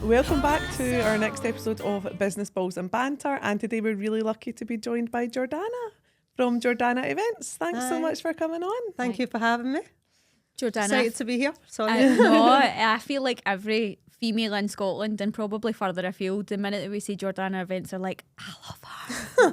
Welcome back to our next episode of Business Balls and Banter, and today we're really lucky to be joined by Jordana from Jordana Events. Thanks so much for coming on. Thank you for having me. Jordana, Excited to be here. Sorry. I feel like every female in Scotland and probably further afield, the minute that we see Jordana Events are like, I love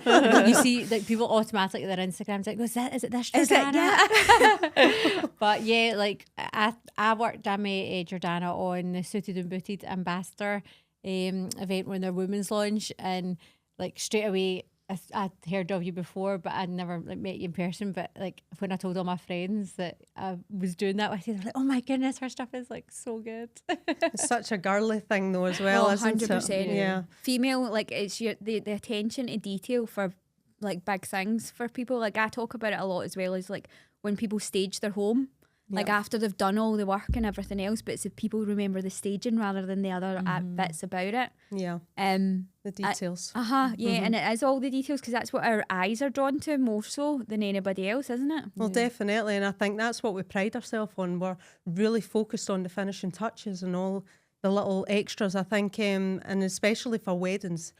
her. You see like people automatically their Instagrams like, is it this Jordana? But yeah, like I met Jordana on the Suited and Booted Ambassador event when their women's launch, and like straight away I'd heard of you before, but I'd never like met you in person. But like when I told all my friends that I was doing that with you, they're like, "Oh my goodness, her stuff is like so good." It's such a girly thing though as well, isn't 100%. it? Yeah. Female, like it's the attention to detail for like big things for people. Like I talk about it a lot as well as like when people stage their home. Like after they've done all the work and everything else, but it's if people remember the staging rather than the other bits about it. Yeah. The details. And it is all the details because that's what our eyes are drawn to more so than anybody else, isn't it? Well, definitely, and I think that's what we pride ourselves on. We're really focused on the finishing touches and all the little extras. I think, and especially for weddings,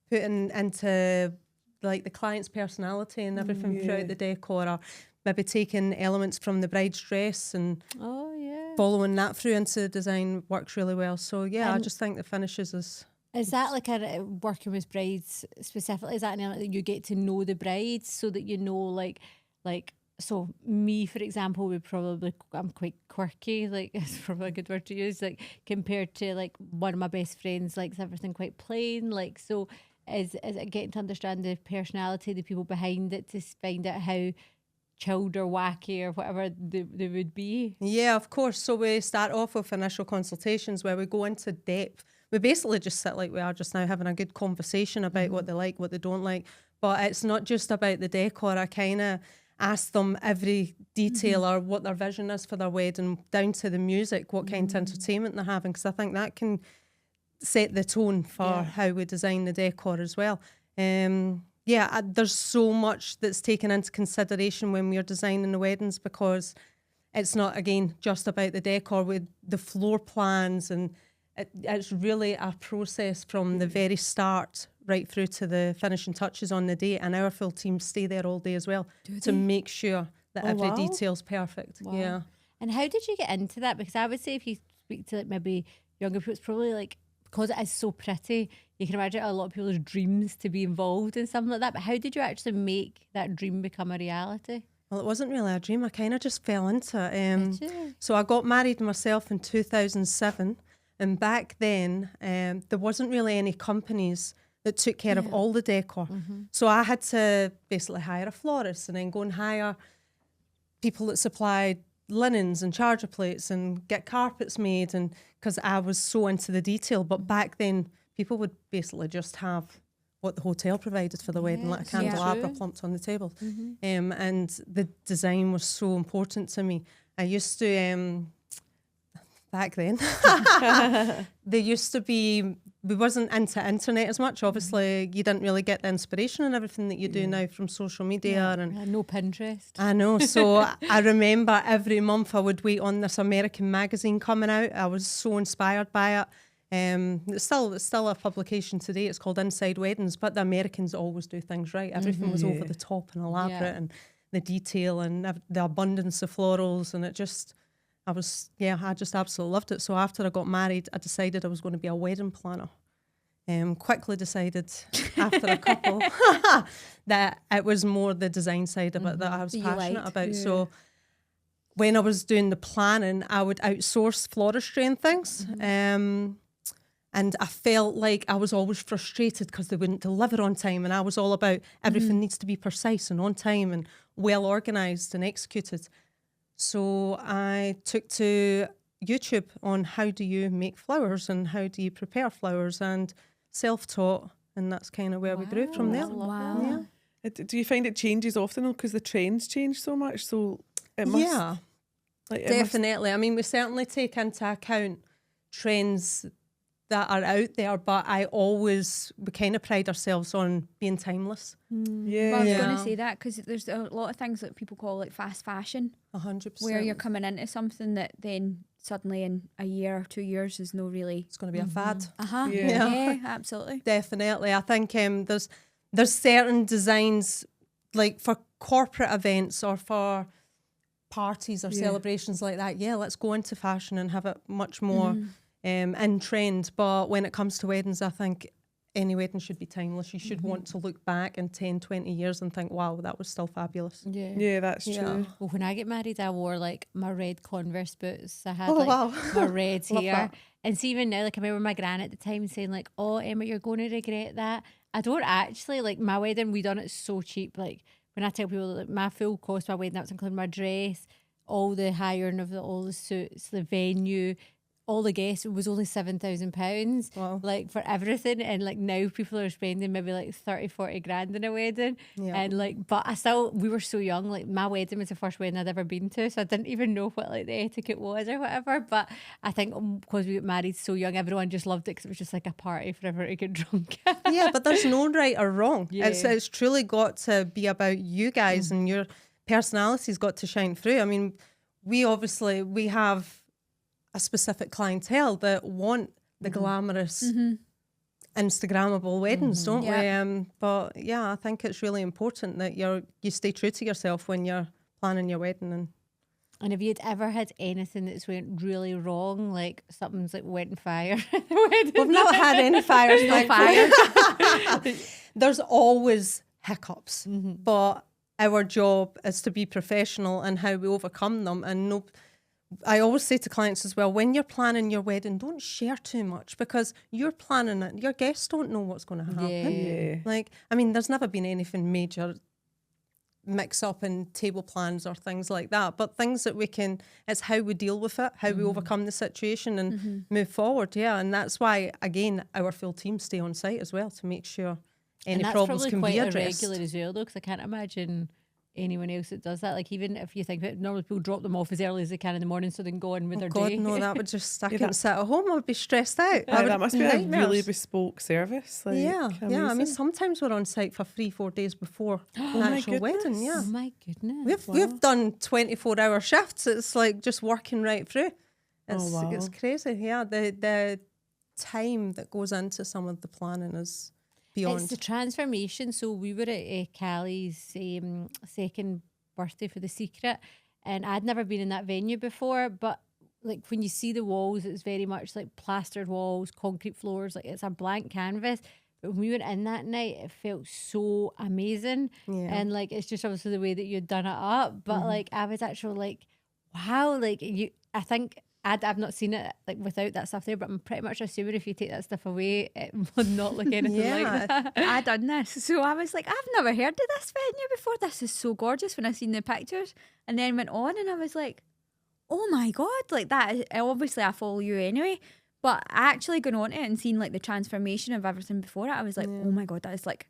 putting into like the client's personality and everything throughout the decor, or maybe taking elements from the bride's dress and following that through into the design works really well. So I just think the finishes is that like a working with brides specifically? Is that an element that you get to know the brides so that you know like so me for example I'm quite quirky, like it's probably a good word to use, like compared to like one of my best friends likes everything quite plain, like so is it getting to understand the personality of the people behind it to find out how chilled or wacky or whatever they would be? Yeah, of course. So we start off with initial consultations where we go into depth. We basically just sit like we are just now, having a good conversation about what they like, what they don't like. But it's not just about the decor. I kind of ask them every detail or what their vision is for their wedding, down to the music, what kind of entertainment they're having, because I think that can set the tone for how we design the decor as well. There's so much that's taken into consideration when we're designing the weddings, because it's not, again, just about the decor with the floor plans, and it's really a process from the very start right through to the finishing touches on the day, and our full team stay there all day as well to make sure that every detail's perfect. Wow. Yeah. And how did you get into that? Because I would say if you speak to like maybe younger people, it's probably like, because it is so pretty, you can imagine a lot of people's dreams to be involved in something like that. But how did you actually make that dream become a reality? Well, it wasn't really a dream. I kind of just fell into it. So I got married myself in 2007. And back then, there wasn't really any companies that took care of all the decor. So I had to basically hire a florist and then go and hire people that supplied linens and charger plates and get carpets made, and because I was so into the detail. But back then people would basically just have what the hotel provided for the wedding, like a candelabra plumped on the table. And the design was so important to me. I used to back then there used to be, we wasn't into internet as much. Obviously you didn't really get the inspiration and everything that you do now from social media and no Pinterest. I know. So I remember every month I would wait on this American magazine coming out. I was so inspired by it. It's still a publication today. It's called Inside Weddings, but the Americans always do things right. Everything was over the top and elaborate, and the detail and the abundance of florals, and it just, I just absolutely loved it. So after I got married, I decided I was going to be a wedding planner. Quickly decided after a couple that it was more the design side of it that I was passionate about. Yeah. So when I was doing the planning, I would outsource floristry and things. And I felt like I was always frustrated because they wouldn't deliver on time. And I was all about everything needs to be precise and on time and well organised and executed. So I took to YouTube on how do you make flowers and how do you prepare flowers, and self-taught, and that's kind of where we grew from there. Wow. Yeah. Do you find it changes often because the trends change so much? So it must, definitely. I mean, we certainly take into account trends that are out there, but we kind of pride ourselves on being timeless. Yeah. Well, I was going to say that because there's a lot of things that people call like fast fashion. 100%. Where you're coming into something that then suddenly in a year or 2 years is no really. It's going to be a fad. Uh-huh. Yeah. Yeah, absolutely. Definitely. I think there's certain designs, like for corporate events or for parties or celebrations like that. Yeah, let's go into fashion and have it much more in trend. But when it comes to weddings, I think any wedding should be timeless. You should want to look back in 10, 20 years and think, wow, that was still fabulous. Yeah, that's true. Well, when I get married, I wore like my red Converse boots. I had Oh, like wow. my red Love hair. that. And see, even now, like I remember my gran at the time saying like, "Oh, Emma, you're going to regret that." I don't actually. Like my wedding, we done it so cheap. Like when I tell people like my full cost, my wedding, that was including my dress, all the hiring of all the suits, the venue, all the guests, it was only £7,000. Wow. Like for everything. And like now people are spending maybe like 30, 40 grand in a wedding. Yeah. And like, but we were so young. Like my wedding was the first wedding I'd ever been to. So I didn't even know what like the etiquette was or whatever. But I think because we got married so young, everyone just loved it because it was just like a party for everyone to get drunk. Yeah, but there's no right or wrong. Yeah. It's truly got to be about you guys and your personality's got to shine through. I mean, we have a specific clientele that want the glamorous Instagrammable weddings, don't we? But yeah, I think it's really important that you stay true to yourself when you're planning your wedding. And have you ever had anything that's went really wrong, like something's like went in fire at the wedding? We've not had any fires. No fire. There's always hiccups, but our job is to be professional and how we overcome them. And I always say to clients as well, when you're planning your wedding, don't share too much because you're planning it. Your guests don't know what's going to happen. Yeah. Like, I mean, there's never been anything major mix up in table plans or things like that, but things that it's how we deal with it, how we overcome the situation and move forward. Yeah. And that's why, again, our full team stay on site as well to make sure any problems can be addressed. And that's probably quite irregular as well, though, because I can't imagine anyone else that does that. Like, even if you think about it, normally people drop them off as early as they can in the morning so they can go on with their God, day. no, that would just, I couldn't sit at home, I would be stressed out. That must be a nightmares. really bespoke service. Like, Yeah. I mean, amazing. sometimes we're on site for 3-4 days before the my actual wedding. goodness. Yeah. Oh my goodness. We've done 24-hour shifts. It's like just working right through. It's crazy. Yeah, the time that goes into some of the planning is beyond. It's the transformation. So we were at Callie's second birthday for The Secret, and I'd never been in that venue before, but like when you see the walls, it's very much like plastered walls, concrete floors, like it's a blank canvas. But when we were in that night, it felt so amazing. Yeah. And like it's just obviously the way that you'd done it up, but like I was actually like, wow, like I think I've not seen it like without that stuff there, but I'm pretty much assuming if you take that stuff away, it would not look anything like that. I done this, so I was like, I've never heard of this venue before. This is so gorgeous when I seen the pictures, and then went on and I was like, oh my god, like that. Obviously, I follow you anyway, but actually going on it and seeing like the transformation of everything before it, I was like, oh my god, that is like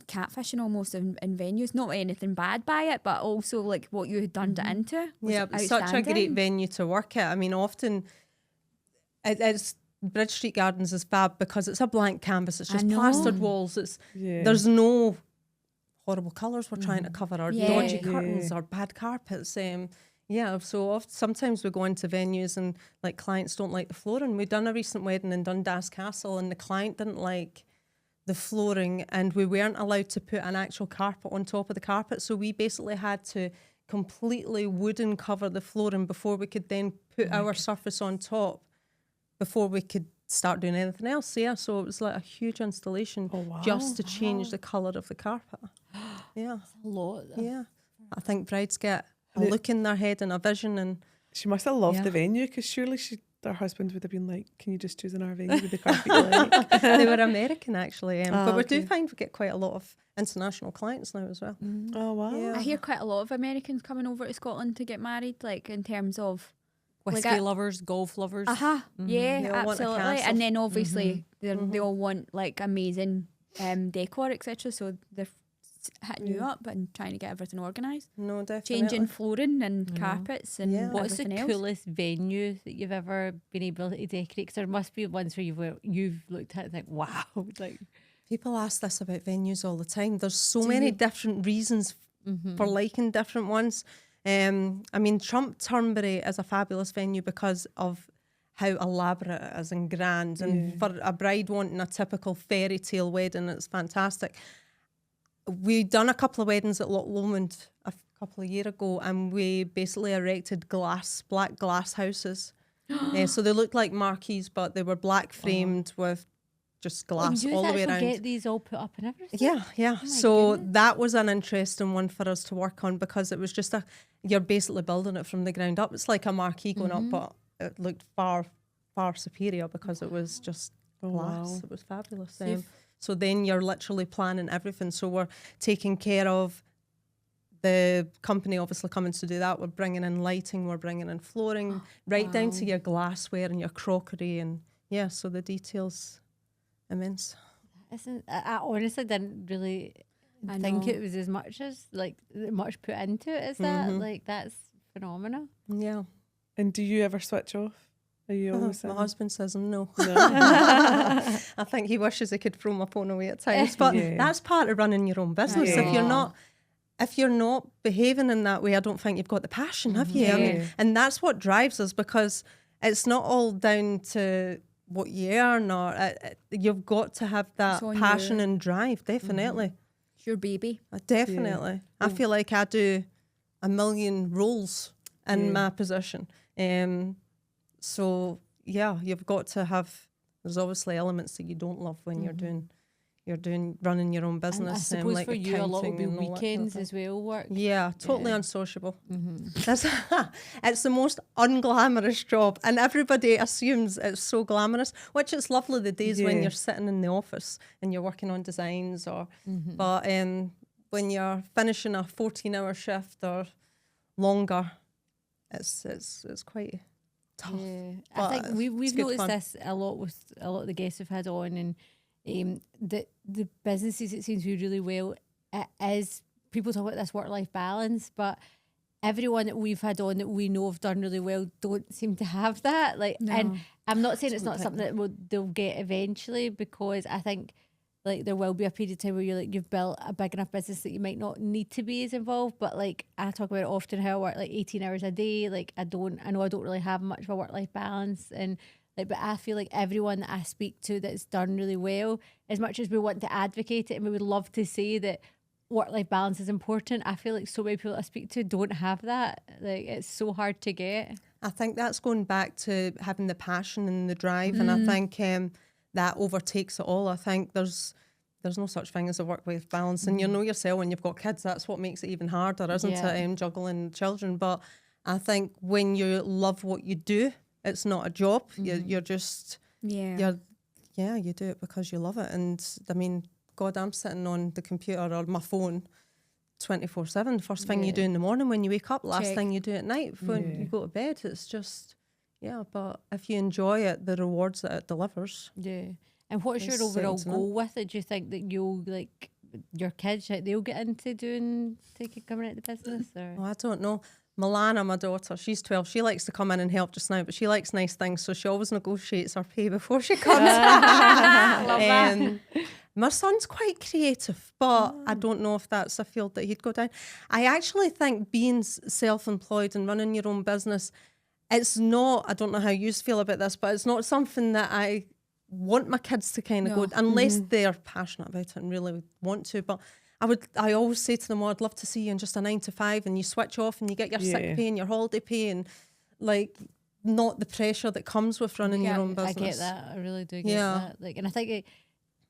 catfishing almost in venues. Not anything bad by it, but also like what you had done it into. Yeah, it's such a great venue to work at. I mean, often it's Bridge Street Gardens is fab because it's a blank canvas. It's just plastered walls. There's no horrible colours we're trying to cover or dodgy curtains or bad carpets. So sometimes we go into venues and like clients don't like the flooring. We've done a recent wedding in Dundas Castle and the client didn't like the flooring and we weren't allowed to put an actual carpet on top of the carpet. So we basically had to completely wooden cover the flooring before we could then put our surface on top before we could start doing anything else. Yeah, so it was like a huge installation just to change the colour of the carpet. Yeah. That's a lot. Yeah. I think brides get a look in their head and a vision, and she must have loved the venue because surely their husband would have been like, can you just choose in our venue with the carpet you like? They were American actually, but we do find we get quite a lot of international clients now as well. Oh wow. Yeah. I hear quite a lot of Americans coming over to Scotland to get married, like in terms of Whiskey lovers, golf lovers. Yeah, They all want a absolutely. castle. And then obviously they all want like amazing decor, etc. So they're hitting you up and trying to get everything organised. No, definitely. Changing flooring and carpets and What's the everything else. coolest venue that you've ever been able to decorate? Because there must be ones where you've looked at it and think, wow. Like, People ask this about venues all the time. There's so many different reasons for liking different ones. I mean, Trump Turnberry is a fabulous venue because of how elaborate it is and grand. And for a bride wanting a typical fairy tale wedding, it's fantastic. We done a couple of weddings at Loch Lomond a couple of years ago, and we basically erected black glass houses. So they looked like marquees, but they were black framed with just glass all the way around. Get these all put up and everything. Yeah. So that was an interesting one for us to work on because it was just you're basically building it from the ground up. It's like a marquee going up, but it looked far superior because it was just glass. Wow. It was fabulous. So then you're literally planning everything. So we're taking care of the company obviously coming to do that. We're bringing in lighting, we're bringing in flooring, right down to your glassware and your crockery. And so the details immense. I honestly didn't really think it was as much put into it as that. Like, that's phenomenal. Yeah. And do you ever switch off? Are you always My husband says no. No. I think he wishes he could throw my phone away at times, but that's part of running your own business. If you're not behaving in that way, I don't think you've got the passion, have you? I mean, and that's what drives us, because it's not all down to what you earn, or you've got to have that passion and drive. Definitely, It's your baby. Definitely. I feel like I do a million roles in my position. So you've got to have. There's obviously elements that you don't love when you're running your own business. And I suppose like for you, a lot will be accounting and all that kind of weekends thing. as well. Work. Yeah, totally unsociable. That's it's the most unglamorous job, and everybody assumes it's so glamorous, which it's lovely the days when you're sitting in the office and you're working on designs, but when you're finishing a 14-hour shift or longer, it's quite tough. Yeah. I think we've noticed this a lot with a lot of the guests we've had on, and the businesses, it seems to be really well. It is, people talk about this work-life balance, but everyone that we've had on that we know have done really well don't seem to have that. And I'm not saying it's not something that they'll get eventually, because I think like there will be a period of time where you've built a big enough business that you might not need to be as involved. But like I talk about it often, how I work like 18 hours a day. Like I know I don't really have much of a work-life balance, and but I feel like everyone that I speak to that's done really well, as much as we want to advocate it and we would love to say that work-life balance is important, I feel like so many people I speak to don't have that. Like, it's so hard to get. I think that's going back to having the passion and the drive, and I think that overtakes it all. I think there's no such thing as a work-life balance, and you know yourself when you've got kids, that's what makes it even harder, isn't it? Juggling children. But I think when you love what you do, it's not a job. You're just you do it because you love it. And I mean, God, I'm sitting on the computer or my phone 24/7. First thing you do in the morning when you wake up, last thing you do at night when you go to bed. It's just but if you enjoy it, the rewards that it delivers. Yeah. And what's your overall goal with it? Do you think that you'll, like, your kids, they'll get into coming out of the business? Or? Oh, I don't know. Milana, my daughter, she's 12. She likes to come in and help just now, but she likes nice things, so she always negotiates her pay before she comes. Love that. My son's quite creative, but I don't know if that's a field that he'd go down. I actually think being self-employed and running your own business, it's not, I don't know how you feel about this, but it's not something that I want my kids to kind of go, unless they're passionate about it and really want to. But I always say to them, I'd love to see you in just a 9 to 5 and you switch off and you get your sick pay and your holiday pay, and like not the pressure that comes with running your own business. I get that. I really do get that. Like, and I think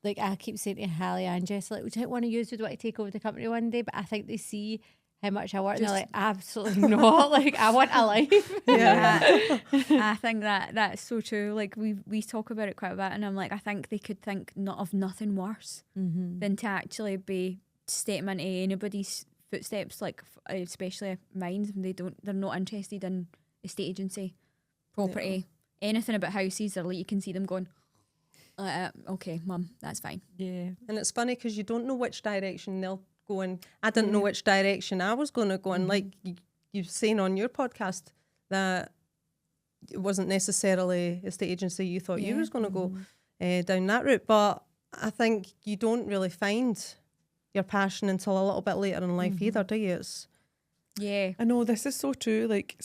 like I keep saying to Hallie and Jess, like, would you want to use, would want to take over the company one day? But I think they see how much I work and they're like, absolutely not. Like, I want a life. I think that's so true. Like, we talk about it quite a bit, and I'm like, I think they could think of nothing worse than to actually be stepping into anybody's footsteps, like especially mine. They're not interested in estate agency, property, anything about houses. Or like, you can see them going, okay, mum, that's fine. Yeah. And it's funny because you don't know which direction they'll go in. I didn't know which direction I was going to go in. Like you've saying on your podcast that it wasn't necessarily estate agency you thought you was going to go down that route. But I think you don't really find your passion until a little bit later in life either, do you? Yeah. I know, this is so true. Like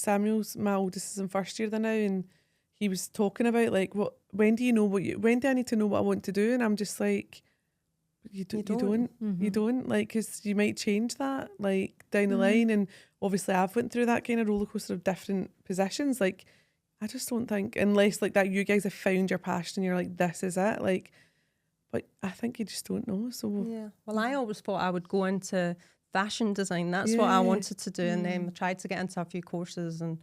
my oldest is in first year there now, and he was talking about like, when do I need to know what I want to do? And I'm just like, you don't, like, because you might change that like down the line. And obviously I've went through that kind of roller coaster of different positions. Like, I just don't think, unless like that you guys have found your passion and you're like, this is it, like, but I think you just don't know. So Yeah. Well, I always thought I would go into fashion design. That's what I wanted to do. And then I tried to get into a few courses and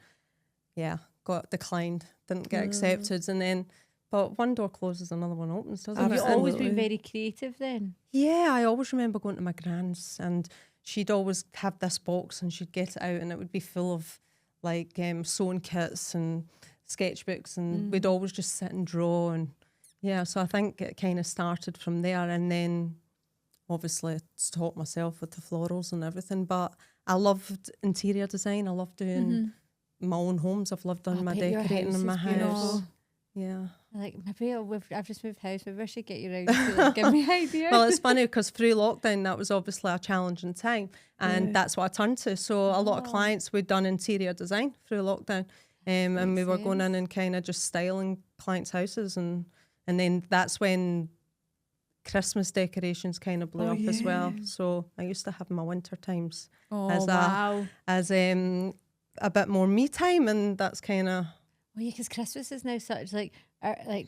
got declined, didn't get accepted. And then, but one door closes, another one opens, doesn't Have it? you always been Absolutely. very creative then? Yeah, I always remember going to my grand's and she'd always have this box and she'd get it out and it would be full of like sewing kits and sketchbooks and we'd always just sit and draw. And yeah, so I think it kind of started from there. And then obviously taught myself with the florals and everything. But I loved interior design. I loved doing my own homes. I've loved doing I my bet your decorating house in my is house. beautiful. Yeah. Like maybe I've just moved house. Maybe I should get you around to like, give me ideas. Well, it's funny because through lockdown, that was obviously a challenging time. And that's what I turned to. So a lot of clients, we'd done interior design through lockdown. And we were going in and kind of just styling clients' houses. And then that's when Christmas decorations kind of blew up as well. So I used to have my winter times as a bit more me time. And that's kind of... Oh yeah, because Christmas is now such like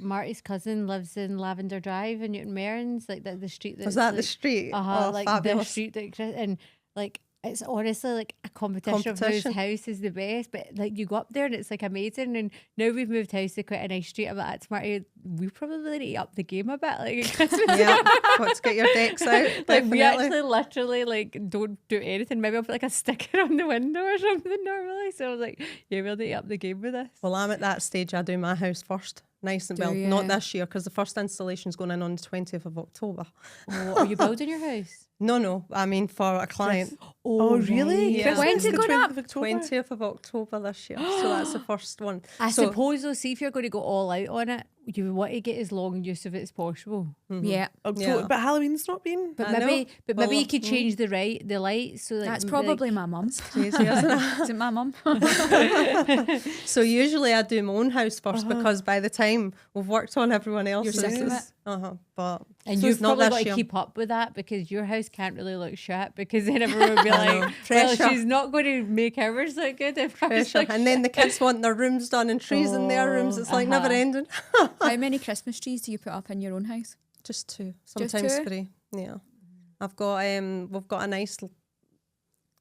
Marty's cousin lives in Lavender Drive in Newton Mearns, like the street that's Was that like, the street? like Fabulous. the street that and like it's honestly like a competition of whose house is the best. But like you go up there and it's like amazing. And now we've moved house to quite a nice street. I'm like, that's Marty. We probably need to up the game a bit. Like at Christmas. Yeah, got to get your decks out. Like Definitely. we actually literally like don't do anything. Maybe I'll put like a sticker on the window or something normally. So I was like, yeah, we'll need to up the game with this. Well, I'm at that stage. I do my house first. Nice and Do well, you? not this year because the first installation's going in on the 20th of October. Oh, are you building your house? No, I mean for a client. oh really? Yeah. Christmas, When's it the going 20th up? of October? 20th of October this year. So that's the first one. I So- suppose though, see if you're going to go all out on it, you want to get as long use of it as possible. Yeah. October, Yeah. but Halloween's not been. But I maybe, know. but Well, maybe you could change the lights. So like, That's probably my mum's. Crazy, isn't it? Is it my mum? So usually I do my own house first because by the time we've worked on everyone else's, sick of it. But and so you've it's not probably this got to year. keep up with that because your house can't really look shit because then everyone would be like, well, Pressure. she's not going to make ours look good if ours Pressure. looks And then the kids want their rooms done and trees in their rooms. It's like never ending. How many Christmas trees do you put up in your own house? Just two, Just sometimes two? 3. Yeah, I've got we've got a nice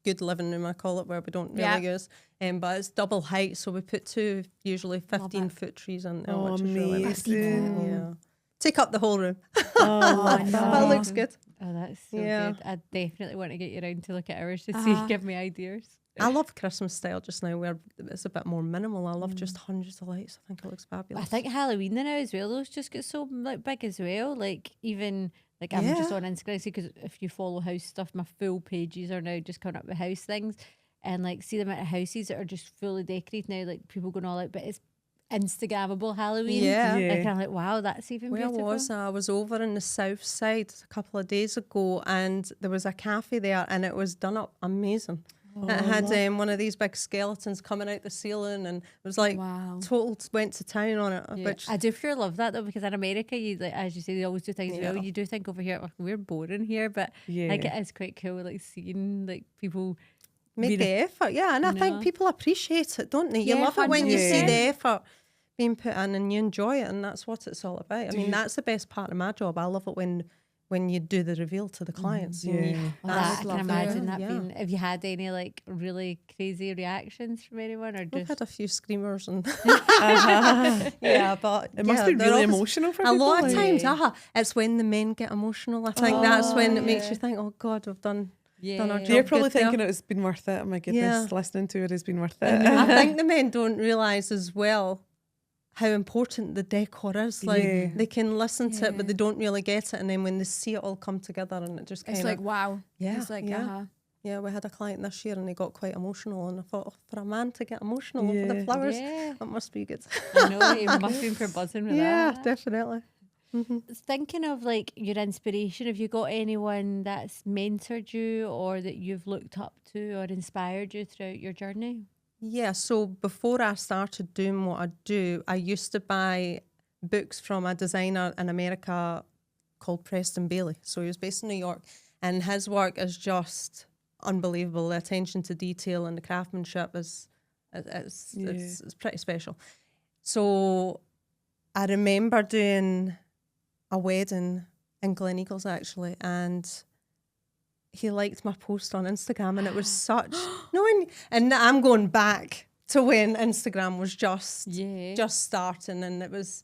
good living room I call it where we don't really use, but it's double height, so we put 2 usually 15-foot trees in there, which is really nice. Amazing. Yeah, take up the whole room. Oh, But it looks good. Oh, that's so Yeah. good. I definitely want to get you around to look at ours to see, give me ideas. I love Christmas style just now where it's a bit more minimal. I love just hundreds of lights. I think it looks fabulous. I think Halloween now as well, those just get so like big as well. Like even like I'm just on Instagram because if you follow house stuff, my full pages are now just coming up with house things, and like see them at houses that are just fully decorated now. Like people going all out, but it's Instagrammable Halloween. Yeah. And kind of like wow, that's even Where beautiful. was I? I was over in the south side a couple of days ago and there was a cafe there and it was done up amazing. It had one of these big skeletons coming out the ceiling and it was like total went to town on it. Yeah. Which I do pure love that though because in America, you like as you say, they always do things well. Yeah. You do think over here, "Oh, we're boring here, but like it is quite cool, like seeing like people make the effort, and I think people appreciate it, don't they? You love it when you see the effort being put in and you enjoy it, and that's what it's all about. I mean, that's the best part of my job. I love it when you do the reveal to the clients. Well, I can imagine that Yeah. being. Have you had any like really crazy reactions from anyone, or We've just had a few screamers and but It must be they're really always- emotional for a people. lot of like- times. It's when the men get emotional. I think that's when it makes you think, oh God, we've done our job. You're probably good there." thinking it's been worth it. Oh my goodness, Yeah. listening to it has been worth it. I think the men don't realise as well how important the decor is. Like Yeah. they can listen to it, but they don't really get it. And then when they see it all come together, and it just kind It's of like, wow. Yeah, It's like, yeah. Yeah, we had a client this year and he got quite emotional, and I thought, oh, for a man to get emotional over the Yeah. flowers, Yeah. that must be good. I know it must have been for buzzing with Yeah, that. definitely. Thinking of like your inspiration, have you got anyone that's mentored you or that you've looked up to or inspired you throughout your journey? Yeah, so before I started doing what I do, I used to buy books from a designer in America called Preston Bailey. So he was based in New York, and his work is just unbelievable. The attention to detail and the craftsmanship it's pretty special. So I remember doing a wedding in Glen Eagles actually, and he liked my post on Instagram, and it was such and I'm going back to when Instagram was just starting, and it was,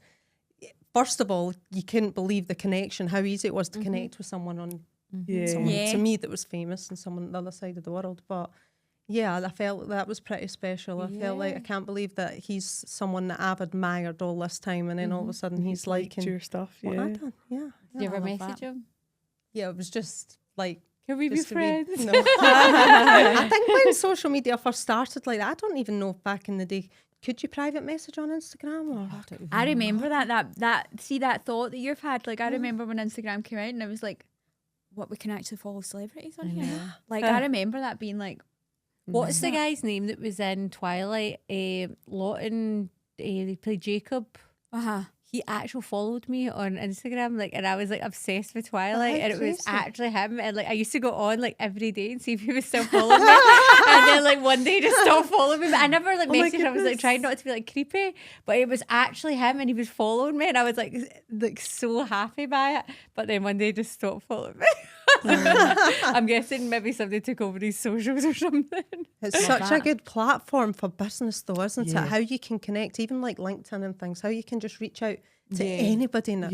first of all, you couldn't believe the connection, how easy it was to connect with someone on someone to me that was famous and someone on the other side of the world. But yeah, I felt that was pretty special. I felt like I can't believe that he's someone that I've admired all this time, and then all of a sudden he's liking your stuff. what I've done. Did you ever message him? Yeah, it was just like, can we be just to friends? No. I think when social media first started, like, I don't even know if back in the day, could you private message on Instagram? Or I remember that thought that you've had. Like, I remember when Instagram came out and I was like, what, we can actually follow celebrities on here? Like, I remember that being like, what's the guy's name that was in Twilight? Lawton, they played Jacob. He actually followed me on Instagram, like, and I was like obsessed with Twilight, and it was actually him. And like, I used to go on like every day and see if he was still following me. And then like one day just stopped following me. But I never like messaged him. I was like trying not to be like creepy, but it was actually him, and he was following me, and I was like so happy by it. But then one day just stopped following me. I'm guessing maybe somebody took over his socials or something. It's such a good platform for business though, isn't it? How you can connect, even like LinkedIn and things, how you can just reach out to anybody now.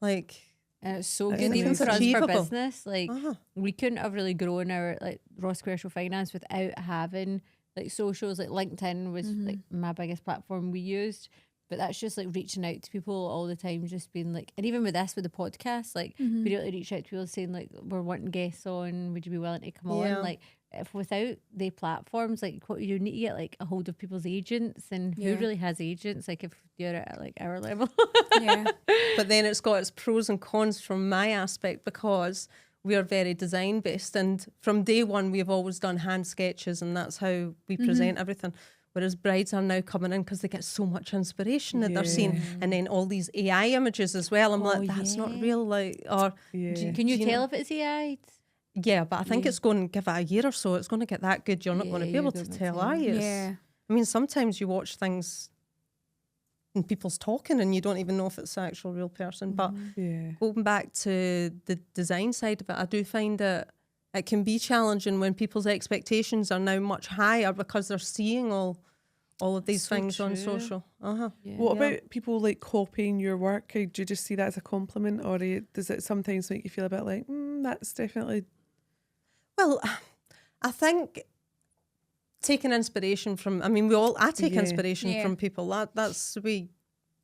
Like, and it's so good even for us for business. Like we couldn't have really grown our like Ross Commercial Finance without having like socials. Like LinkedIn was like my biggest platform we used. But that's just like reaching out to people all the time, just being like, and even with this, with the podcast, like being able to reach out to people saying like, we're wanting guests on, would you be willing to come on? Like, if without the platforms, like what you need to get like a hold of people's agents, and who really has agents? Like if you're at like our level. But then it's got its pros and cons from my aspect, because we are very design based, and from day one we've always done hand sketches, and that's how we present everything. Whereas brides are now coming in because they get so much inspiration that they're seeing, and then all these AI images as well. I'm like, that's not real. Like, or can you tell if it's AI? Yeah, but I think it's going to give it a year or so. It's going to get that good. You're not going to be able to tell, are you? I mean, sometimes you watch things and people's talking and you don't even know if it's an actual real person. But going back to the design side of it, I do find that it can be challenging when people's expectations are now much higher because they're seeing all of these things on social. What about people like copying your work? Do you just see that as a compliment, or does it sometimes make you feel a bit like, that's definitely... Well, I think taking inspiration from, I mean, I take inspiration from people. That's the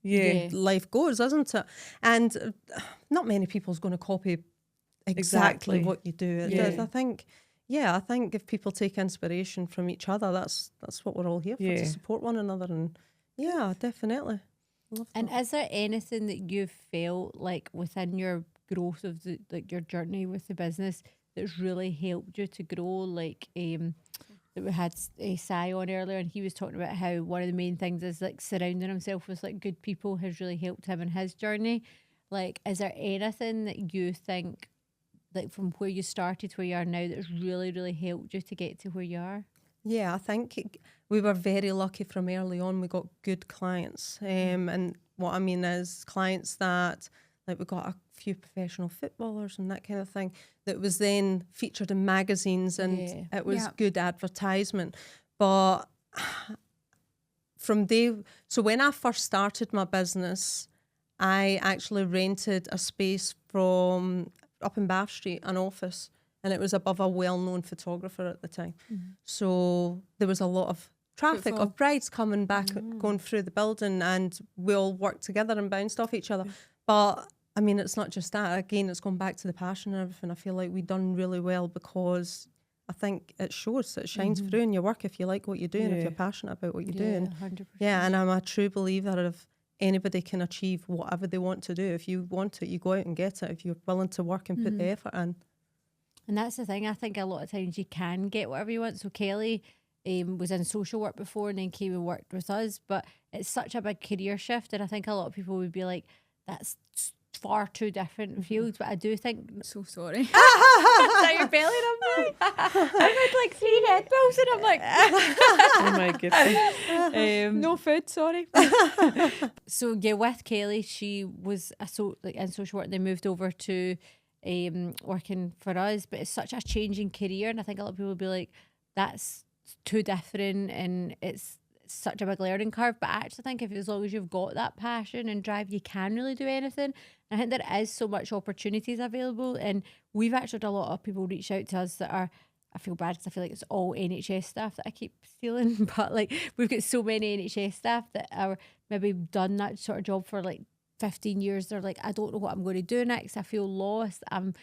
way life goes, isn't it? And not many people's going to copy exactly what you do. I think if people take inspiration from each other, that's what we're all here for, to support one another. And definitely. And is there anything that you've felt like within your growth of your journey with the business that's really helped you to grow? Like that we had Sai on earlier, and he was talking about how one of the main things is like surrounding himself with like good people has really helped him in his journey. Like, is there anything that you think, like from where you started to where you are now, that's really, really helped you to get to where you are? Yeah, I think we were very lucky from early on. We got good clients. And what I mean is clients that, like, we got a few professional footballers and that kind of thing that was then featured in magazines, and it was good advertisement. But so when I first started my business, I actually rented a space from up in Bath Street, an office, and it was above a well-known photographer at the time. So there was a lot of traffic of brides coming back, going through the building, and we all worked together and bounced off each other. But I mean, it's not just that. Again, it's gone back to the passion and everything. I feel like we've done really well because I think it shows, it shines through in your work if you like what you do and if you're passionate about what you're doing. 100%. Yeah, and I'm a true believer of anybody can achieve whatever they want to do. If you want it, you go out and get it. If you're willing to work and put the effort in. And that's the thing. I think a lot of times you can get whatever you want. So Kelly was in social work before and then came and worked with us. But it's such a big career shift. And I think a lot of people would be like, that's far two different fields. But I do think... So sorry. Is that your belly? And I'm like, I've had like 3 Red Bulls and I'm like, Oh my goodness. no food, sorry. So yeah, with Kelly, she was in social work. They moved over to working for us, but it's such a changing career, and I think a lot of people will be like, "That's too different," and it's such a big learning curve. But I actually think as long as you've got that passion and drive, you can really do anything. And I think there is so much opportunities available, and we've actually had a lot of people reach out to us that are. I feel bad because I feel like it's all NHS staff that I keep stealing, but like we've got so many NHS staff that are maybe done that sort of job for like 15 years. They're like, I don't know what I'm going to do next. I feel lost. I'm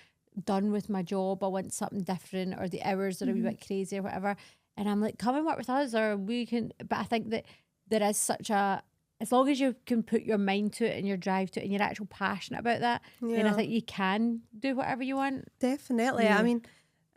done with my job. I want something different, or the hours are a wee bit crazy or whatever. And I'm like, come and work with us, or we can. But I think that there is such a, as long as you can put your mind to it and your drive to it and you're actually passionate about that, then I think you can do whatever you want. Definitely. I mean,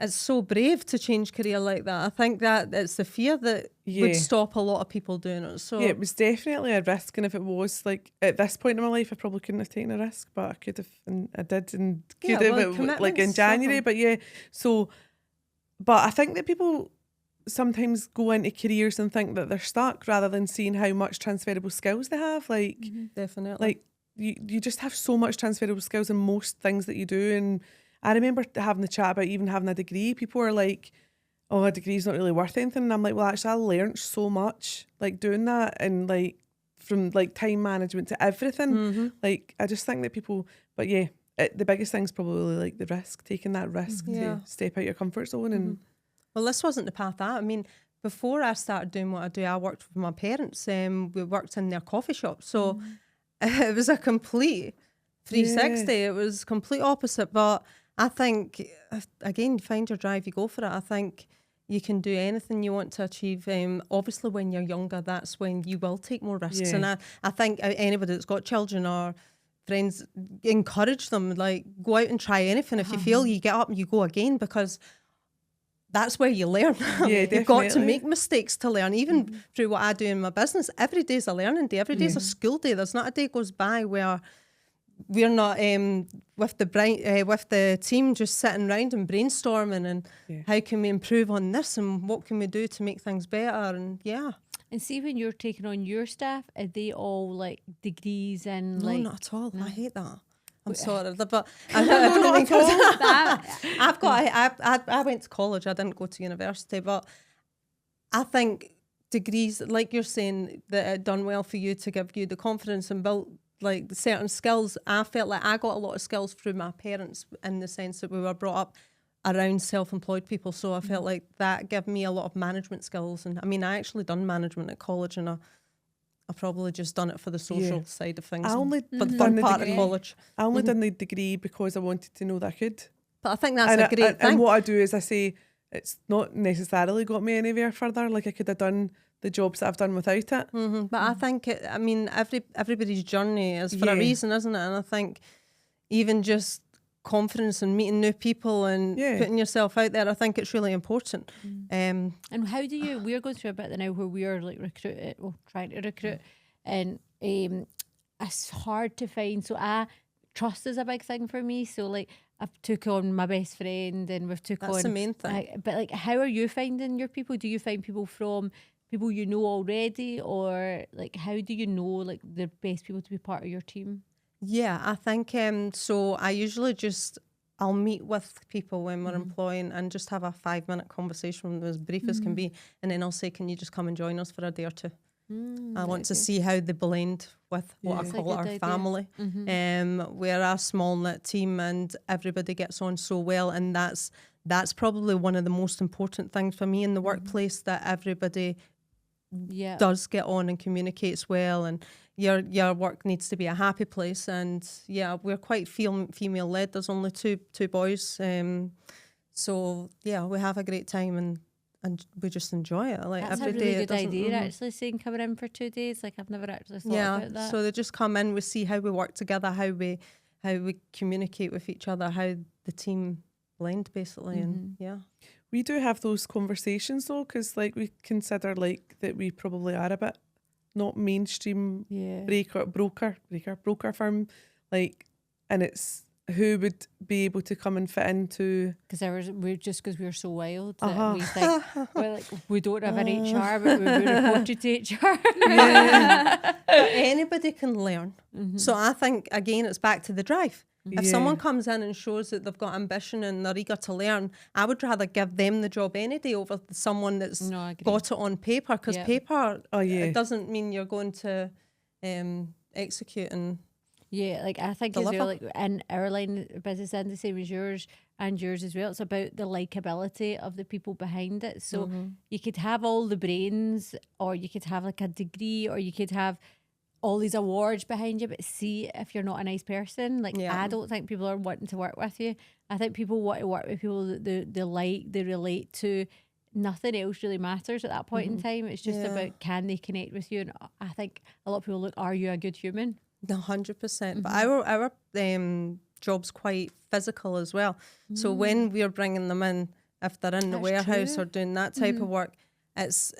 it's so brave to change career like that. I think that it's the fear that would stop a lot of people doing it. So yeah, it was definitely a risk, and if it was like at this point in my life, I probably couldn't have taken a risk, but I could have, and I did, and could have it, like in January. But yeah, so, but I think that people sometimes go into careers and think that they're stuck rather than seeing how much transferable skills they have. Like definitely, like you just have so much transferable skills in most things that you do. And I remember having the chat about even having a degree. People are like, oh, a degree's not really worth anything. And I'm like, well, actually, I learned so much like doing that, and like from like time management to everything. Like, I just think that people, but yeah, the biggest thing's probably like the risk, taking that risk to step out your comfort zone. And well, this wasn't the path I mean, before I started doing what I do, I worked with my parents. We worked in their coffee shop. So it was a complete 360. It was complete opposite. But I think, again, find your drive, you go for it. I think you can do anything you want to achieve. Obviously, when you're younger, that's when you will take more risks. And I think anybody that's got children or friends, encourage them, like, go out and try anything. If you fail, you get up and you go again, because that's where you learn. You've got to make mistakes to learn. Even through what I do in my business, every day's a learning day. Every day's a school day. There's not a day goes by where we're not with the team just sitting around and brainstorming and how can we improve on this and what can we do to make things better. And And see, when you're taking on your staff, are they all like degrees and no, like? not at all. No. I hate that. I'm sorry, but I went to college. I didn't go to university, but I think degrees, like you're saying, that it done well for you to give you the confidence and build like certain skills. I felt like I got a lot of skills through my parents, in the sense that we were brought up around self-employed people. So I felt like that gave me a lot of management skills. And I mean, I actually done management at college, and I probably just done it for the social side of things. I only for the fun part of college. I only done the degree because I wanted to know that I could. But I think that's a great thing. And what I do is I say it's not necessarily got me anywhere further. Like, I could have done the jobs that I've done without it. But I think everybody's journey is for a reason, isn't it? And I think even just confidence and meeting new people and putting yourself out there, I think it's really important. And how do you, we're going through a bit now where we're like trying to recruit, and it's hard to find. So trust is a big thing for me. So like, I've took on my best friend, and we've took That's on the main thing. but like, how are you finding your people? Do you find people from people you know already, or like, how do you know like the best people to be part of your team? Yeah, I think so. I usually I'll meet with people when we're employing and just have a 5-minute conversation with them, as brief as can be, and then I'll say, can you just come and join us for a day or two? I want to see how they blend with what I call our family. We're a small knit team, and everybody gets on so well, and that's probably one of the most important things for me in the workplace, that everybody does get on and communicates well, and your work needs to be a happy place. And we're quite female led. There's only two boys, so we have a great time, and and we just enjoy it. Like That's every a really day. good idea, actually, saying coming in for 2 days. Like, I've never actually thought about that. So they just come in, we see how we work together, how we communicate with each other, how the team blend basically, and We do have those conversations though, because like we consider like that we probably are a bit not mainstream broker firm, like, and it's who would be able to come and fit into, Because we're so wild that we think we don't have an HR, but we reported to HR. But anybody can learn. So I think again it's back to the drive. If someone comes in and shows that they've got ambition and they're eager to learn, I would rather give them the job any day over someone that's got it on paper, because paper it doesn't mean you're going to execute and like I think deliver. as well, like in our line of business and the same as yours and yours as well, it's about the likability of the people behind it. So you could have all the brains, or you could have like a degree, or you could have all these awards behind you, but see if you're not a nice person, like I don't think people are wanting to work with you. I think people want to work with people that they like, they relate to. Nothing else really matters at that point in time. It's just about, can they connect with you? And I think a lot of people look, are you a good human? 100%. But our job's quite physical as well. So when we're bringing them in, if they're in the warehouse or doing that type of work, it's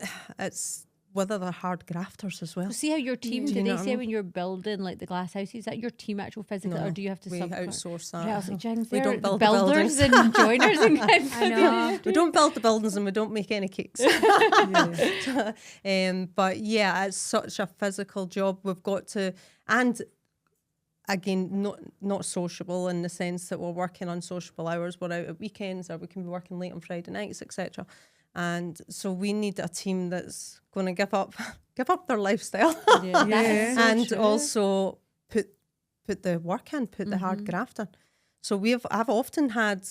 whether they're hard grafters as well. So see how your team, do they say when you're building like the glass houses, is that your team actual physical, or do you have to outsource that? I was like, Jings, We don't build builders the and joiners and I know. We don't build the buildings and we don't make any cakes. But yeah, it's such a physical job. We've got to, and again, not sociable in the sense that we're working on sociable hours. We're out at weekends, or we can be working late on Friday nights, etc. And so we need a team that's going to give up their lifestyle, and also put the work in, put the hard graft in. So I've often had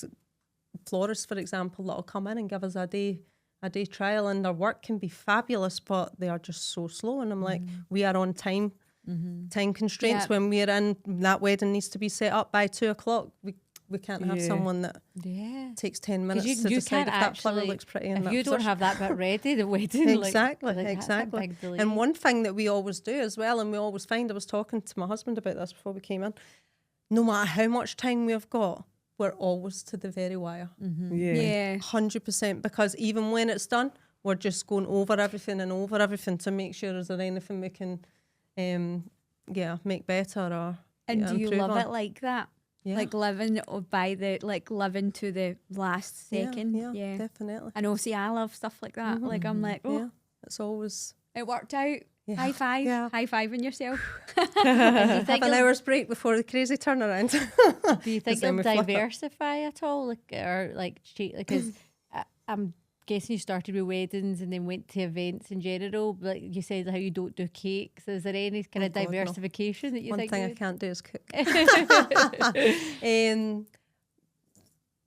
florists, for example, that'll come in and give us a day trial, and their work can be fabulous, but they are just so slow. And I'm like, we are on time constraints. When we're in, that wedding needs to be set up by 2:00. We can't have someone that takes 10 minutes to decide if that flower looks pretty in that If you don't position. have that bit ready, the wedding Exactly. that's a big delay. And one thing that we always do as well, and we always find, I was talking to my husband about this before we came in, no matter how much time we've got, we're always to the very wire. 100%, because even when it's done, we're just going over everything to make sure is there anything we can make better or And do you improve love on. it like that? Yeah. Like living to the last second. Yeah, definitely. I know, see, I love stuff like that. Like, I'm like, oh, It's always it worked out. Yeah. High five. Yeah. High fiving yourself. have an hour's break before the crazy turnaround. Do you think then you'll we flip it. diversify at all, because I'm guessing you started with weddings and then went to events in general. Like you said, how you don't do cakes. Is there any kind of God, no. diversification that you One think? thing I can't do is cook.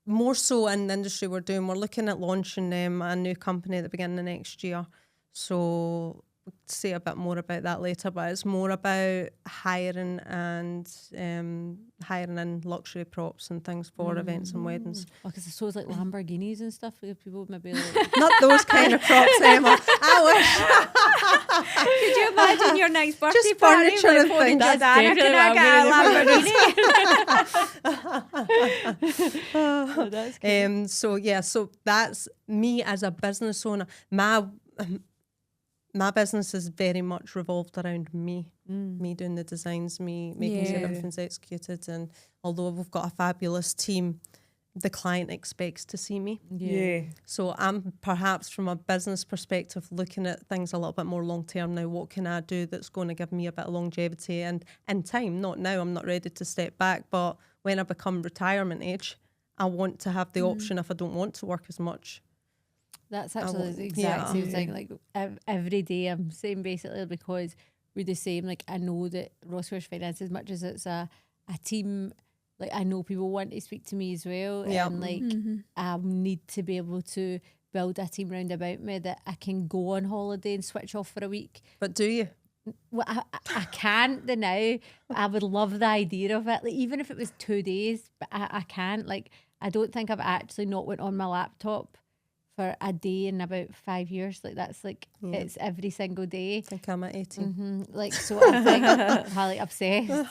More so in the industry we're looking at launching a new company at the beginning of next year. So we'll say a bit more about that later, but it's more about hiring in luxury props and things for events and weddings. Because I suppose like Lamborghinis and stuff, people maybe like... Not those kind of props, Emma. I Could you imagine your next birthday Just party? furniture and phoning things. Jordana, can I get a Lamborghini? So that's me as a business owner. My business is very much revolved around me doing the designs, me making sure everything's executed. And although we've got a fabulous team, the client expects to see me. So I'm perhaps from a business perspective looking at things a little bit more long term now. What can I do that's going to give me a bit of longevity and in time? Not now, I'm not ready to step back, but when I become retirement age, I want to have the option if I don't want to work as much. That's actually the exact same thing. Like every day I'm saying basically, because we're the same. Like I know that Rossware's Finance, as much as it's a team, like I know people want to speak to me as well. And like I need to be able to build a team round about me that I can go on holiday and switch off for a week. But do you? Well, I can't now. I would love the idea of it. Like even if it was 2 days, but I can't. Like I don't think I've actually not went on my laptop for a day in about 5 years. Like that's like it's every single day. I think I'm at 18. Like so, I think I'm like obsessed.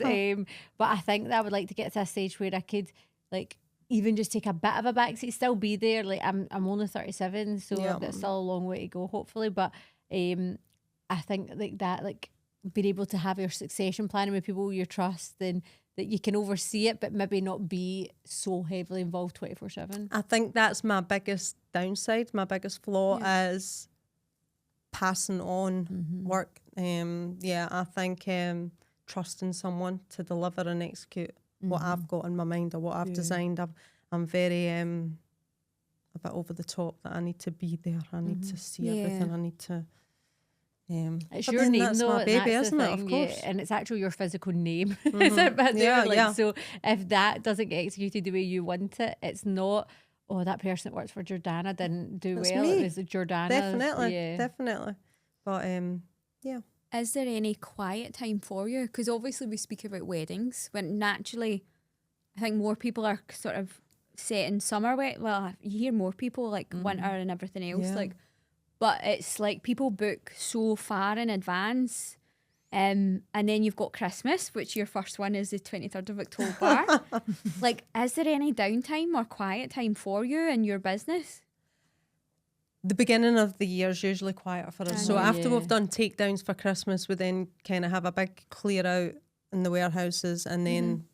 But I think that I would like to get to a stage where I could like even just take a bit of a backseat, still be there. Like I'm only 37, so that's still a long way to go, hopefully. But I think like that, like being able to have your succession planning with people you trust and that you can oversee it, but maybe not be so heavily involved 24/7. I think that's my biggest downside. My biggest flaw is passing on work. I think trusting someone to deliver and execute what I've got in my mind or what I've designed. I'm very a bit over the top that I need to be there. I need to see everything. I need to. It's your name, that's though, my baby, and that's isn't the it? thing, Of course. and it's actually your physical name. Is it? But like, so if that doesn't get executed the way you want it, it's not. Oh, that person that works for Jordana didn't do It's well. me. It was Jordana. Definitely. But Is there any quiet time for you? Because obviously we speak about weddings, when naturally, I think more people are sort of set in summer. Well, you hear more people like winter and everything else. Yeah. Like, but it's like people book so far in advance. And then you've got Christmas, which your first one is the 23rd of October. Like, is there any downtime or quiet time for you in your business? the beginning of the year is usually quieter for us. So after we've done takedowns for Christmas, we then kind of have a big clear out in the warehouses, and then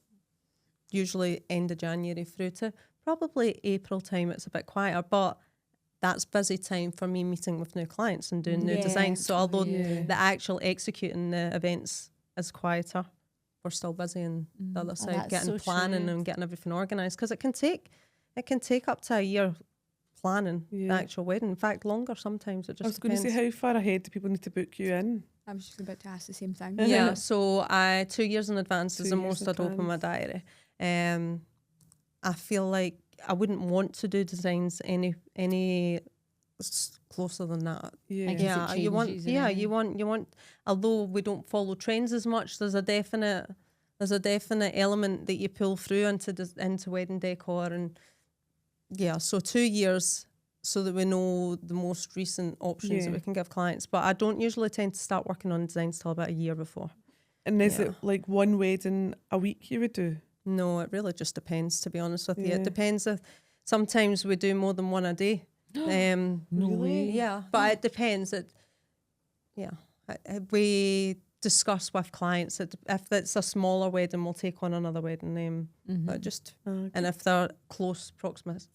usually end of January through to probably April time, it's a bit quieter, but that's busy time for me meeting with new clients and doing new designs. So although the actual executing the events is quieter, we're still busy on the other side, getting planning and getting everything organised, because it can take up to a year planning the actual wedding. In fact, longer sometimes. It just I was going to say, how far ahead do people need to book you in? I was just about to ask the same thing. Yeah, so 2 years in advance is the most I'd open my diary. I feel like I wouldn't want to do designs any closer than that. Yeah, you want. Although we don't follow trends as much, there's a definite element that you pull through into wedding decor, and so 2 years so that we know the most recent options that we can give clients. But I don't usually tend to start working on designs till about a year before. And is it like one wedding a week you would do? No, it really just depends, to be honest with you. It depends. Sometimes we do more than one a day. No way. Yeah, but it depends. We discuss with clients. If it's a smaller wedding, we'll take on another wedding. But and if they're close proximity,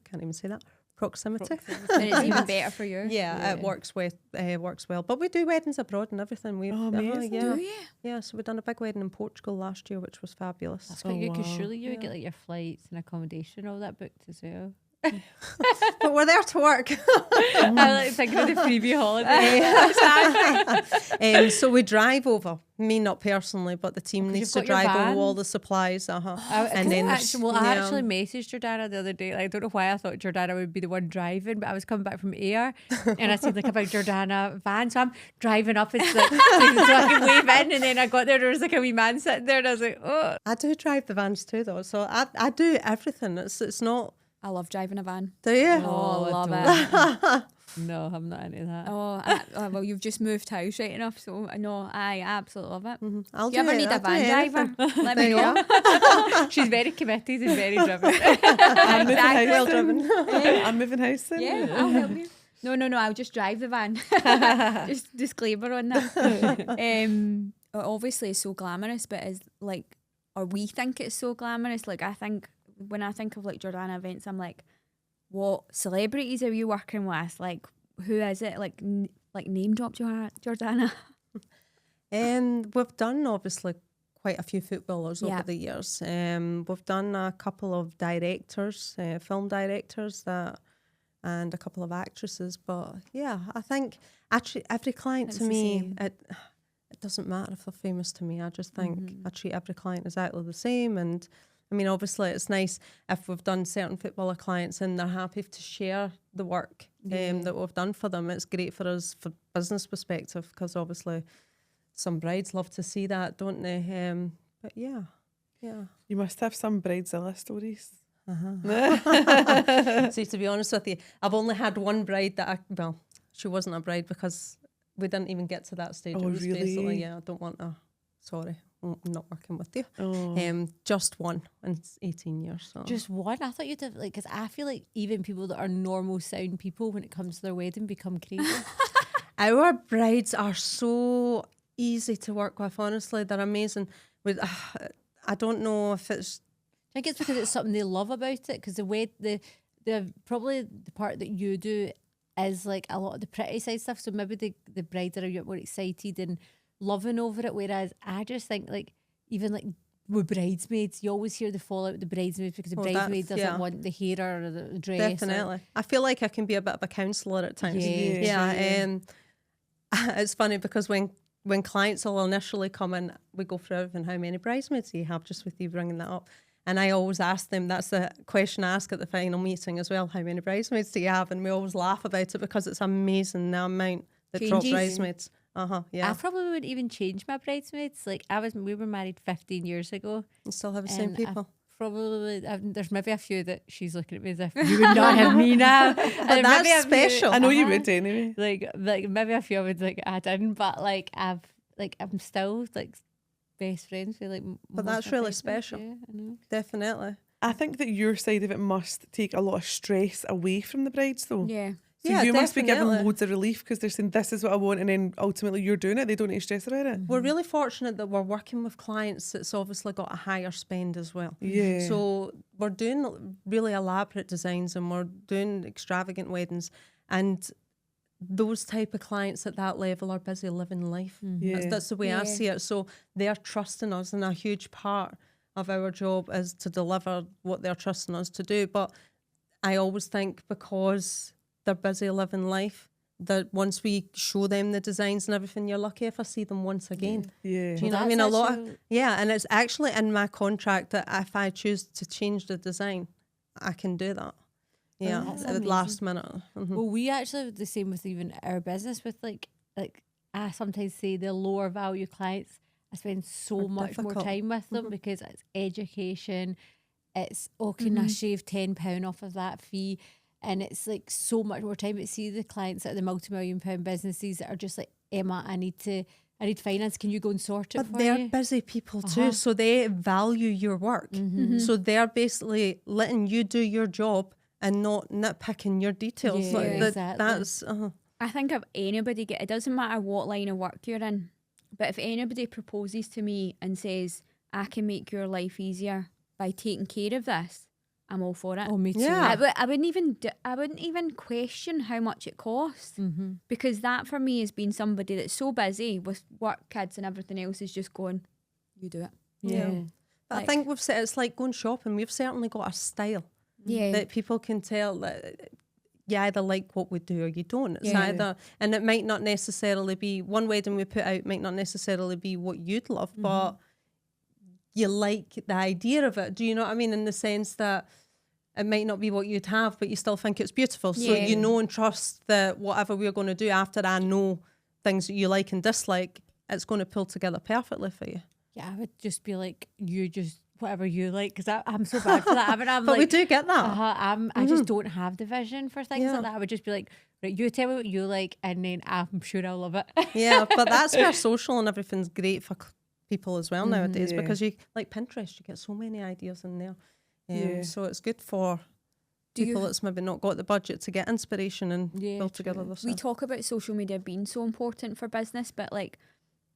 can't even say that. Proximity. Then it's even better for you. It works well. But we do weddings abroad and everything. Amazing. Do you? Yeah, so we've done a big wedding in Portugal last year, which was fabulous. That's quite good, because surely you would get like your flights and accommodation, all that booked as well. But we're there to work. I'm like thinking of the freebie holiday. So we drive over. Me, not personally, but the team needs to drive over all the supplies. And then I actually messaged Jordana the other day. Like, I don't know why I thought Jordana would be the one driving, but I was coming back from air and I said like about Jordana van, so I'm driving up and like, so I can wave in, and then I got there was like a wee man sitting there, and I was like, oh. I do drive the vans too, though, so I do everything. It's not. I love driving a van. Do you? Oh, I love it. No, I'm not into that. Well, you've just moved house right enough, so no, I absolutely love it. If you ever need a van driver, let me know. She's very committed and very driven. I'm moving house. Well driven. I'm moving house then. Yeah, I'll help you. No, I'll just drive the van. Just disclaimer on that. Obviously, it's so glamorous, but is like, or we think it's so glamorous. Like, I think when I think of like Jordana Events, I'm like, what celebrities are you working with? Like, who is it? Like name drop Jordana. We've done obviously quite a few footballers over the years. We've done a couple of directors, film directors and a couple of actresses. But yeah, I think actually every client to me, it doesn't matter if they're famous to me. I just think I treat every client exactly the same. And I mean, obviously, it's nice if we've done certain footballer clients and they're happy to share the work that we've done for them. It's great for us for business perspective, because obviously some brides love to see that, don't they? But yeah. You must have some bridezilla stories. See, to be honest with you, I've only had one bride that she wasn't a bride because we didn't even get to that stage. Oh, It was really? basically, I don't want to, sorry, I'm not working with you. Oh. Just one in 18 years. So. Just one? I thought you'd have, like, because I feel like even people that are normal sound people, when it comes to their wedding, become crazy. Our brides are so easy to work with, honestly. They're amazing. I don't know if it's... I think it's because it's something they love about it, because the probably the part that you do is like a lot of the pretty side stuff, so maybe the brides are a bit more excited and loving over it, whereas I just think like even like with bridesmaids, you always hear the fallout with the bridesmaids because the bridesmaid doesn't want the hair or the dress. Definitely. I feel like I can be a bit of a counsellor at times. Yeah. It's funny because when clients will initially come in, we go through everything. How many bridesmaids do you have? Just with you bringing that up. And I always ask them, that's the question I ask at the final meeting as well, how many bridesmaids do you have? And we always laugh about it because it's amazing the amount that drop bridesmaids. Yeah. I probably wouldn't even change my bridesmaids. Like we were married 15 years ago. You still have the same people. There's maybe a few that she's looking at me as if you would not have me now. But that's special. I know you would anyway. Like maybe a few I would like I didn't, but like I'm still like best friends with like. But that's really special. Yeah, I know. Definitely. I think that your side of it must take a lot of stress away from the brides, though. Yeah. So you must be giving loads of relief because they're saying this is what I want, and then ultimately you're doing it. They don't need to stress about it. We're really fortunate that we're working with clients that's obviously got a higher spend as well. Yeah. So we're doing really elaborate designs and we're doing extravagant weddings, and those type of clients at that level are busy living life. Yeah. That's the way I see it. So they're trusting us, and a huge part of our job is to deliver what they're trusting us to do. But I always think because they're busy living life, that once we show them the designs and everything, you're lucky if I see them once again. Yeah. Do you know what I mean? A lot of, and it's actually in my contract that if I choose to change the design, I can do that. Yeah, at the last minute. Well, we actually the same with even our business with like I sometimes say the lower value clients, I spend so much more time with them because it's education, it's can I shave £10 off of that fee? And it's like so much more time. But see the clients that are the multi-million-pound businesses that are just like, Emma, I need finance. Can you go and sort it but for they're you? busy people too, so they value your work. So they're basically letting you do your job and not nitpicking your details. Yeah, exactly. That's I think if anybody it doesn't matter what line of work you're in, but if anybody proposes to me and says, I can make your life easier by taking care of this, I'm all for it. Oh, me too. Yeah. I wouldn't even question how much it costs, because that for me has been somebody that's so busy with work, kids, and everything else is just going, you do it. Yeah. But I think we've said it's like going shopping. We've certainly got a style that people can tell that you either like what we do or you don't. It's either, and it might not necessarily be one wedding we put out might not necessarily be what you'd love, but you like the idea of it. Do you know what I mean? In the sense that it might not be what you'd have, but you still think it's beautiful. So you know and trust that whatever we're going to do after I know things that you like and dislike, it's going to pull together perfectly for you. Yeah, I would just be like, you just whatever you like, because I'm so bad for that. I'm But like, we do get that. I just don't have the vision for things like that. I would just be like, right, you tell me what you like, and then I'm sure I'll love it. Yeah, but that's where social and everything's great for people as well nowadays, because you like Pinterest, you get so many ideas in there. So it's good for people that's maybe not got the budget to get inspiration and build together their stuff. We talk about social media being so important for business, but like,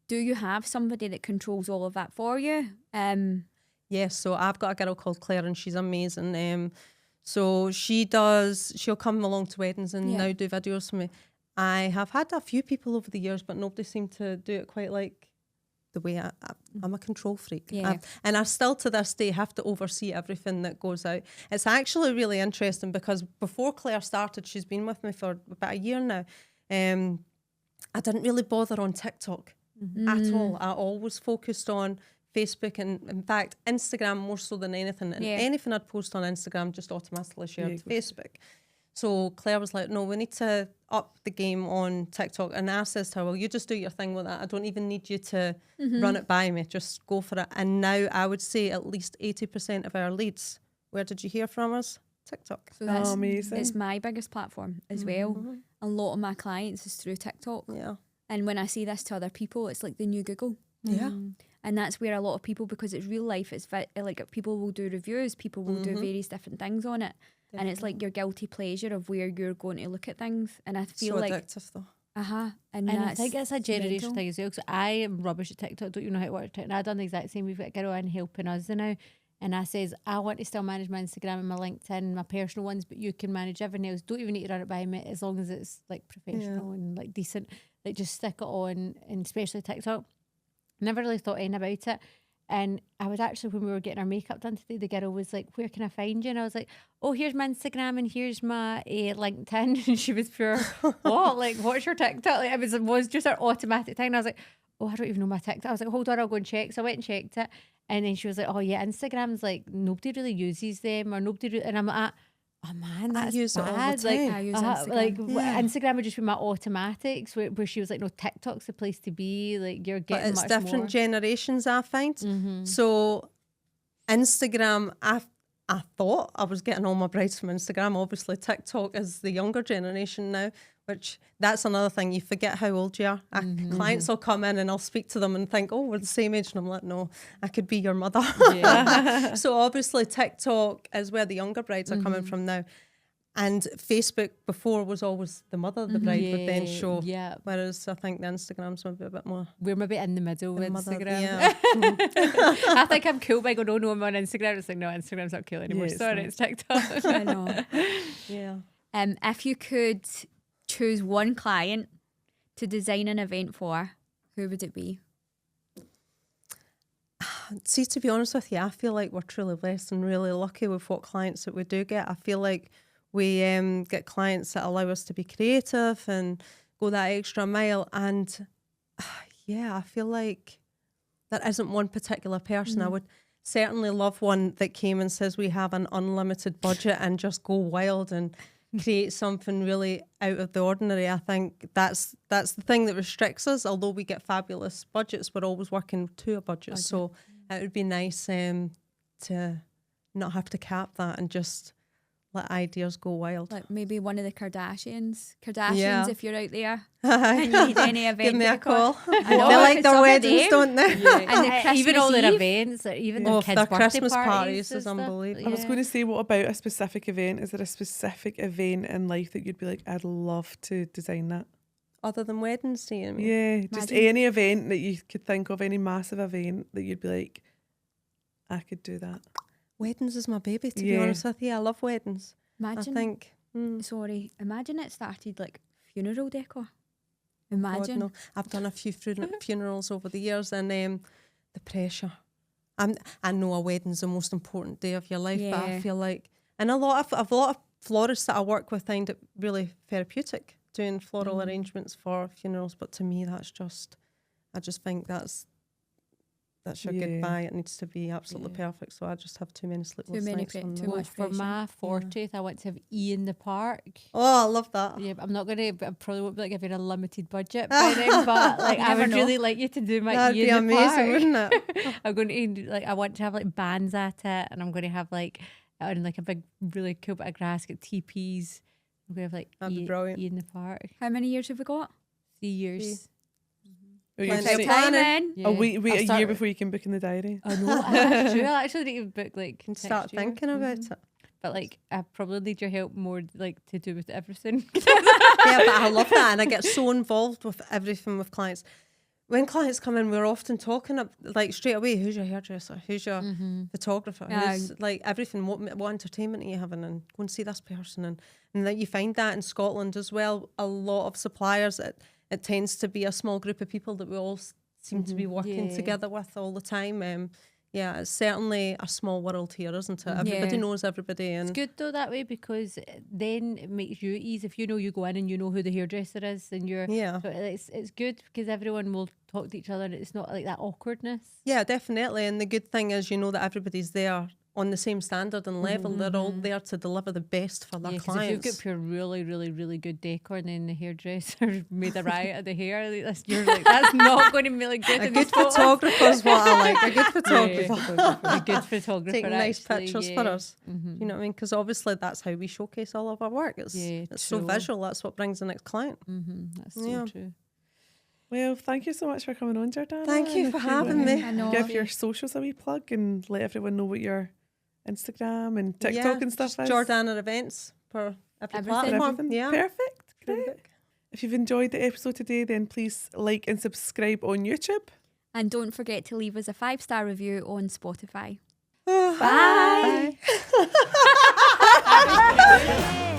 do you have somebody that controls all of that for you? Yes, so I've got a girl called Claire and she's amazing. So she'll come along to weddings and now do videos for me. I have had a few people over the years, but nobody seemed to do it quite like the way I'm a control freak. And I still to this day have to oversee everything that goes out. It's actually really interesting because before Claire started, she's been with me for about a year now. I didn't really bother on TikTok at all. I always focused on Facebook and in fact Instagram more so than anything. And anything I'd post on Instagram just automatically shared to Facebook. So Claire was like, no, we need to up the game on TikTok. And I says to her, well, you just do your thing with that. I don't even need you to run it by me. Just go for it. And now I would say at least 80% of our leads where did you hear from us? TikTok. So that's amazing. it's my biggest platform as well. A lot of my clients is through TikTok. Yeah. And when I say this to other people, it's like the new Google. Yeah. And that's where a lot of people, because it's real life, it's like people will do reviews, people will do various different things on it. Definitely. And it's like your guilty pleasure of where you're going to look at things. And I feel so like addictive though. And I think it's a generation mental. thing as well. Because I am rubbish at TikTok. Don't even know how it works. And I've done the exact same. We've got a girl in helping us now. And I says, I want to still manage my Instagram and my LinkedIn, my personal ones, but you can manage everything else. Don't even need to run it by me as long as it's like professional and like decent. Like just stick it on, and especially TikTok. Never really thought anything about it. And I was actually, when we were getting our makeup done today, the girl was like, where can I find you? And I was like, oh, here's my Instagram and here's my LinkedIn. And she was pure, what? Like, what's your TikTok? Like, it was just an automatic thing. And I was like, oh, I don't even know my TikTok. I was like, hold on, I'll go and check. So I went and checked it. And then she was like, oh yeah, Instagram's like, nobody really uses them, or nobody, and I'm like, oh man, that's I use bad. it all the time. Like, I use Instagram. Instagram would just be my automatics, where she was like, no, TikTok's the place to be. Like, you're getting But it's much different more. generations, I find. So Instagram, I thought I was getting all my brides from Instagram. Obviously, TikTok is the younger generation now, which that's another thing. You forget how old you are. Clients will come in and I'll speak to them and think, oh, we're the same age. And I'm like, no, I could be your mother. Yeah. So obviously TikTok is where the younger brides are coming from now. And Facebook before was always the mother the bride would then show. Yeah. Whereas I think the Instagram's maybe a bit more. We're maybe in the middle with mother, Instagram. yeah. I think I'm cool by going, oh no, I'm on Instagram. It's like, no, Instagram's not cool anymore. Yeah, it's Sorry, not. it's TikTok. I know. Yeah. If you could choose one client to design an event for, who would it be? See, to be honest with you, I feel like we're truly blessed and really lucky with what clients that we do get. I feel like we get clients that allow us to be creative and go that extra mile. And I feel like there isn't one particular person. I would certainly love one that came and says we have an unlimited budget and just go wild and create something really out of the ordinary. I think that's the thing that restricts us. Although we get fabulous budgets, we're always working to a budget. So it would be nice to not have to cap that and just let ideas go wild. Like maybe one of the Kardashians. Yeah. If you're out there and you need any event Give me a decor. call. I know, They like it's their some of weddings, them. don't they? And the Even all their Christmas Eve. events, or even Oh, the kids' their birthday Christmas parties parties and is stuff. unbelievable. I was going to say, what about a specific event? Is there a specific event in life that you'd be like, I'd love to design that? Other than weddings, do you mean? Yeah, just Imagine. any event that you could think of, any massive event that you'd be like, I could do that. Weddings is my baby, to be Yeah. honest with you. I love weddings. Imagine. I think. Imagine it started like funeral decor. God, Imagine. no. I've done a few funerals over the years, and the pressure. I know a wedding's the most important day of your life, but I Yeah. feel like, and a lot of florists that I work with find it really therapeutic doing floral arrangements for funerals. But to me, I just think that's your Yeah. goodbye. It needs to be absolutely perfect. So I just have too many sleepless many nights on too them. much For pressure. my 40th, I want to have E in the park. Oh, I love that. Yeah, but I'm not going to, I probably won't be like having a limited budget by then, but like I never would know. really like you to do my That'd E be in the amazing, park. wouldn't it? I'm going to, like, I want to have like bands at it, and I'm going to have like, on like a big, really cool bit of grass, get teepees. I'm going to have like That'd be brilliant. E in the park. How many years have we got? 3 years. Oh, you've Plenty of seen- planning. Timing. Yeah. Oh, wait I'll a start- year before you can book in the diary. I know, that's true. I actually need to book like And next start year. thinking about it. But like, I probably need your help more, like to do with everything. Yeah, but I love that, and I get so involved with everything with clients. When clients come in, we're often talking like straight away. Who's your hairdresser? Who's your photographer? Who's like everything? What entertainment are you having? And go and see this person, and that you find that in Scotland as well. A lot of suppliers. It tends to be a small group of people that we all seem to be working Yeah. together with all the time. Yeah, it's certainly a small world here, isn't it? Everybody Yeah. knows everybody, and It's good though that way, because then it makes you ease. If you know you go in and you know who the hairdresser is, and you're yeah. so it's good because everyone will talk to each other. And it's not like that awkwardness. Yeah, definitely. And the good thing is, you know that everybody's there on the same standard and level. They're all there to deliver the best for their 'cause clients. if you've got pure really, really, really good decor and then the hairdresser made a riot of the hair, you're like, that's not going to look good. A in good this photo. photographer's what I like. A good photographer. A good photographer. Taking nice actually, pictures for us. You know what I mean? Because obviously that's how we showcase all of our work. It's so true. visual. That's what brings the next client. That's so true. Well, thank you so much for coming on, Jordana. Thank you And for if you having wanna me. I know. Give your socials a wee plug and let everyone know what your Instagram and TikTok and stuff is. Jordana Events for every Everything. platform. Everything. Yeah. Perfect. Great. If you've enjoyed the episode today, then please like and subscribe on YouTube. And don't forget to leave us a 5-star review on Spotify. Bye. Bye.